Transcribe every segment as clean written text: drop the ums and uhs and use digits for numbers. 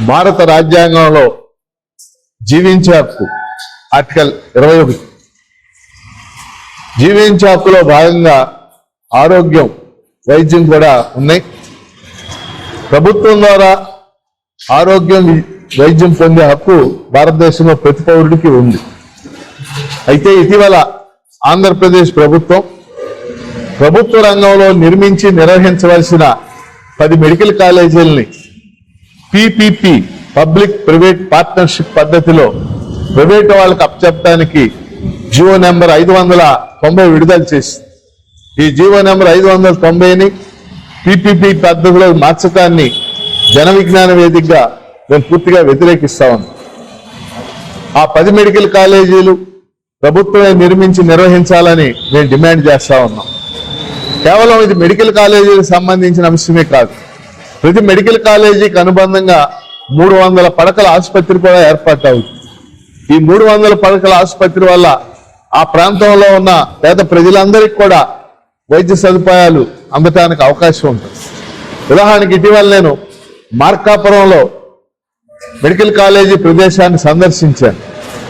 భారత రాజ్యాంగంలో జీవించే హక్కు ఆర్టికల్ 21. జీవించే హక్కులో భాగంగా ఆరోగ్యం, వైద్యం కూడా ఉన్నాయి. ప్రభుత్వం ద్వారా ఆరోగ్యం, వైద్యం పొందే హక్కు భారతదేశంలో ప్రతి పౌరుడికి ఉంది. అయితే ఇటీవల ఆంధ్రప్రదేశ్ ప్రభుత్వ రంగంలో నిర్మించి నిర్వహించవలసిన 10 మెడికల్ కాలేజీలని PPP పబ్లిక్ ప్రైవేట్ పార్ట్నర్షిప్ పద్ధతిలో ప్రైవేట్ వాళ్ళకి అప్పచెప్పడానికి జీవో నెంబర్ 590 విడుదల చేసింది. ఈ జీవో నెంబర్ 590ని PPP పద్ధతిలో మార్చడాన్ని జన విజ్ఞాన వేదికగా మేము పూర్తిగా వ్యతిరేకిస్తా ఉన్నాం. ఆ 10 మెడికల్ కాలేజీలు ప్రభుత్వమే నిర్మించి నిర్వహించాలని మేము డిమాండ్ చేస్తా ఉన్నాం. కేవలం ఇది మెడికల్ కాలేజీలకు సంబంధించిన అంశమే కాదు. ప్రతి మెడికల్ కాలేజీకి అనుబంధంగా 300 పడకల ఆసుపత్రి కూడా ఏర్పాటు అవుతుంది. ఈ 300 పడకల ఆసుపత్రి వల్ల ఆ ప్రాంతంలో ఉన్న పేద ప్రజలందరికీ కూడా వైద్య సదుపాయాలు అందటానికి అవకాశం ఉంటుంది. ఉదాహరణకి ఇటీవల నేను మార్కాపురంలో మెడికల్ కాలేజీ ప్రదేశాన్ని సందర్శించాను.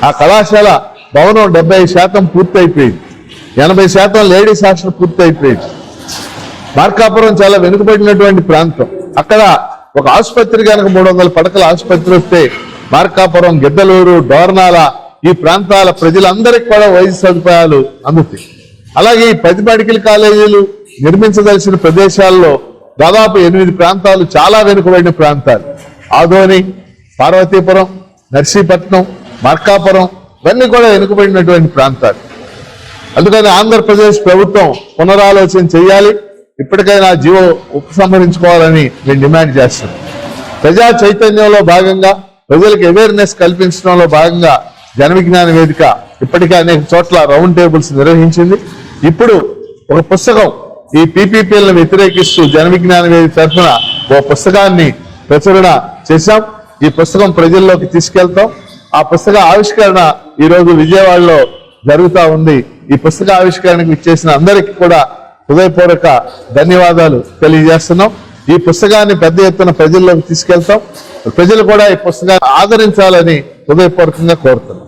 ఆ కళాశాల భవనం 70% పూర్తయిపోయింది. 80% లేడీస్ హాస్టల్ పూర్తయిపోయింది. మార్కాపురం చాలా వెనుకబడినటువంటి ప్రాంతం. అక్కడ ఒక ఆసుపత్రి కనుక 300 పడకల ఆసుపత్రి వస్తే మార్కాపురం, గిద్దలూరు, డోర్నాల ఈ ప్రాంతాల ప్రజలందరికీ కూడా వైద్య సదుపాయాలు అందుతాయి. అలాగే ఈ 10 మెడికల్ కాలేజీలు నిర్మించదలసిన ప్రదేశాల్లో దాదాపు 8 ప్రాంతాలు చాలా వెనుకబడిన ప్రాంతాలు. ఆదోని, పార్వతీపురం, నర్సీపట్నం, మార్కాపురం ఇవన్నీ కూడా వెనుకబడినటువంటి ప్రాంతాలు. అందుకని ఆంధ్రప్రదేశ్ ప్రభుత్వం పునరాలోచన చేయాలి. ఇప్పటికైనా జీవో ఉపసంహరించుకోవాలని మేము డిమాండ్ చేస్తున్నాం. ప్రజా చైతన్యంలో భాగంగా ప్రజలకు అవేర్నెస్ కల్పించడంలో భాగంగా జన విజ్ఞాన వేదిక ఇప్పటికే అనేక చోట్ల రౌండ్ టేబుల్స్ నిర్వహించింది. ఇప్పుడు ఒక పుస్తకం ఈ PPPలను వ్యతిరేకిస్తూ జన విజ్ఞాన వేదిక తరఫున ఓ పుస్తకాన్ని ప్రచురణ చేశాం. ఈ పుస్తకం ప్రజల్లోకి తీసుకెళ్తాం. ఆ పుస్తక ఆవిష్కరణ ఈరోజు విజయవాడలో జరుగుతూ ఉంది. ఈ పుస్తక ఆవిష్కరణకు ఇచ్చేసిన అందరికీ కూడా హృదయపూర్వక ధన్యవాదాలు తెలియజేస్తున్నాం. ఈ పుస్తకాన్ని పెద్ద ఎత్తున ప్రజల్లోకి తీసుకెళ్తాం. ప్రజలు కూడా ఈ పుస్తకాన్ని ఆదరించాలని హృదయపూర్వకంగా కోరుతున్నాం.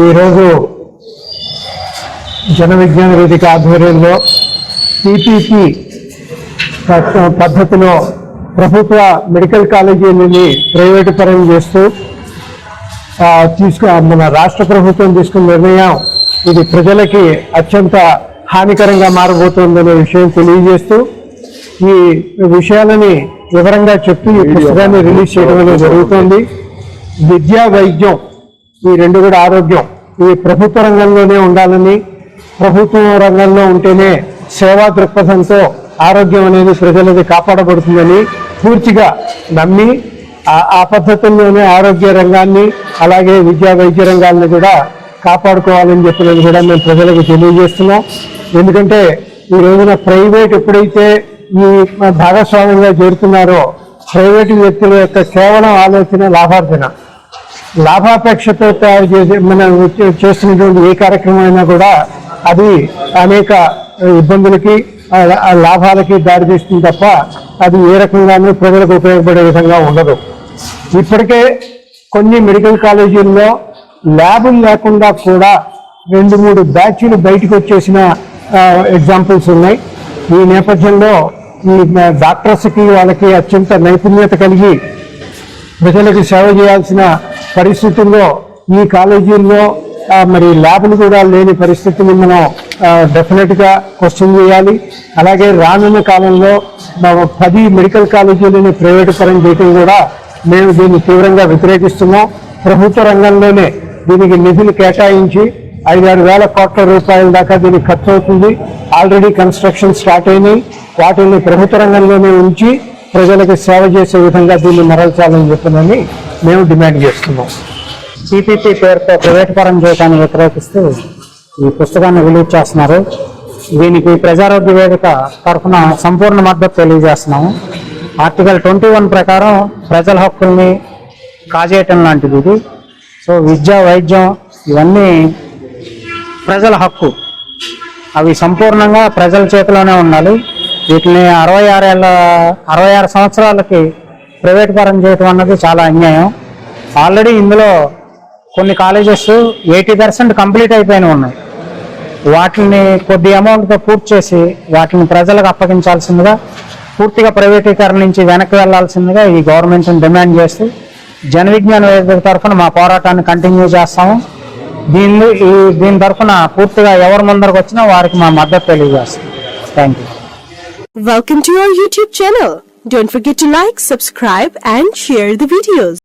ఈరోజు జన విజ్ఞాన వేదిక ఆధ్వర్యంలో PPP పద్ధతిలో ప్రభుత్వ మెడికల్ కాలేజీలని ప్రైవేటు పరం చేస్తూ మన రాష్ట్ర ప్రభుత్వం తీసుకున్న నిర్ణయం ఇది ప్రజలకి అత్యంత హానికరంగా మారబోతోందనే విషయం తెలియజేస్తూ ఈ విషయాలని వివరంగా చెప్పి ఈ పుస్తకాన్ని రిలీజ్ చేయడం అనేది జరుగుతోంది. విద్యా, వైద్యం ఈ రెండు కూడా ఆరోగ్యం ఈ ప్రభుత్వ రంగంలోనే ఉండాలని, ప్రభుత్వ రంగంలో ఉంటేనే సేవా దృక్పథంతో ఆరోగ్యం అనేది ప్రజలది కాపాడబడుతుందని పూర్తిగా నమ్మి ఆ పద్ధతుల్లోనే ఆరోగ్య రంగాన్ని అలాగే విద్యా, వైద్య రంగాన్ని కూడా కాపాడుకోవాలని చెప్పినది కూడా మేము ప్రజలకు తెలియజేస్తున్నాం. ఎందుకంటే ఈ రోజున ప్రైవేట్ ఎప్పుడైతే ఈ భాగస్వామ్యంగా చేరుతున్నారో ప్రైవేటు వ్యక్తుల యొక్క కేవలం ఆలోచన లాభాపేక్షతో తయారు చేసి మనం చేస్తున్నటువంటి ఏ కార్యక్రమం అయినా కూడా అది అనేక ఇబ్బందులకి, లాభాలకి దారితీస్తుంది తప్ప అది ఏ రకంగానూ ప్రజలకు ఉపయోగపడే విధంగా ఉండదు. ఇప్పటికే కొన్ని మెడికల్ కాలేజీల్లో ల్యాబులు లేకుండా కూడా 2-3 బ్యాచ్లు బయటకు వచ్చేసిన ఎగ్జాంపుల్స్ ఉన్నాయి. ఈ నేపథ్యంలో ఈ డాక్టర్స్కి వాళ్ళకి అత్యంత నైపుణ్యత కలిగి ప్రజలకు సేవ చేయాల్సిన పరిస్థితుల్లో ఈ కాలేజీల్లో మరి ల్యాబ్లు కూడా లేని పరిస్థితిని మనం డెఫినెట్గా క్వశ్చన్ చేయాలి. అలాగే రానున్న కాలంలో 10 మెడికల్ కాలేజీలని ప్రైవేటు పరం చేయడం కూడా మేము దీన్ని తీవ్రంగా వ్యతిరేకిస్తున్నాం. ప్రభుత్వ రంగంలోనే దీనికి నిధులు కేటాయించి 5-6 వేల కోట్ల రూపాయల దాకా దీనికి ఖర్చు అవుతుంది. ఆల్రెడీ కన్స్ట్రక్షన్ స్టార్ట్ అయినాయి. వాటిని ప్రభుత్వ రంగంలోనే ఉంచి ప్రజలకు సేవ చేసే విధంగా దీన్ని మరల్చాలని చెప్పినని మేము డిమాండ్ చేస్తున్నాం. సిపిపి పేరుతో ప్రైవేట్ పరం చేయడాన్ని వ్యతిరేకిస్తూ ఈ పుస్తకాన్ని రిలీజ్ చేస్తున్నారు. దీనికి ప్రజారోగ్య వేదిక తరఫున సంపూర్ణ మద్దతు తెలియజేస్తున్నాము. ఆర్టికల్ 21 ప్రకారం ప్రజల హక్కుల్ని కాజేయటం లాంటిది ఇది. సో విద్య, వైద్యం ఇవన్నీ ప్రజల హక్కు, అవి సంపూర్ణంగా ప్రజల చేతిలోనే ఉండాలి. వీటిని 66 సంవత్సరాలకి ప్రైవేట్ పరం చేయటం అన్నది చాలా అన్యాయం. ఆల్రెడీ ఇందులో కొన్ని కాలేజెస్ 80% కంప్లీట్ అయిపోయిన ఉన్నాయి. వాటిని కొద్ది అమౌంట్తో పూర్తి చేసి వాటిని ప్రజలకు అప్పగించాల్సిందిగా, పూర్తిగా ప్రైవేటీకరణ నుంచి వెనక్కి వెళ్లాల్సిందిగా ఈ గవర్నమెంట్ని డిమాండ్ చేస్తూ జన విజ్ఞాన వేదిక తరఫున మా పోరాటాన్ని కంటిన్యూ చేస్తాము. దీని తరఫున పూర్తిగా ఎవరి ముందరకు వచ్చినా వారికి మా మద్దతు తెలియజేస్తాం. Thank you. Welcome to our YouTube channel. Don't forget to like, subscribe and share the videos.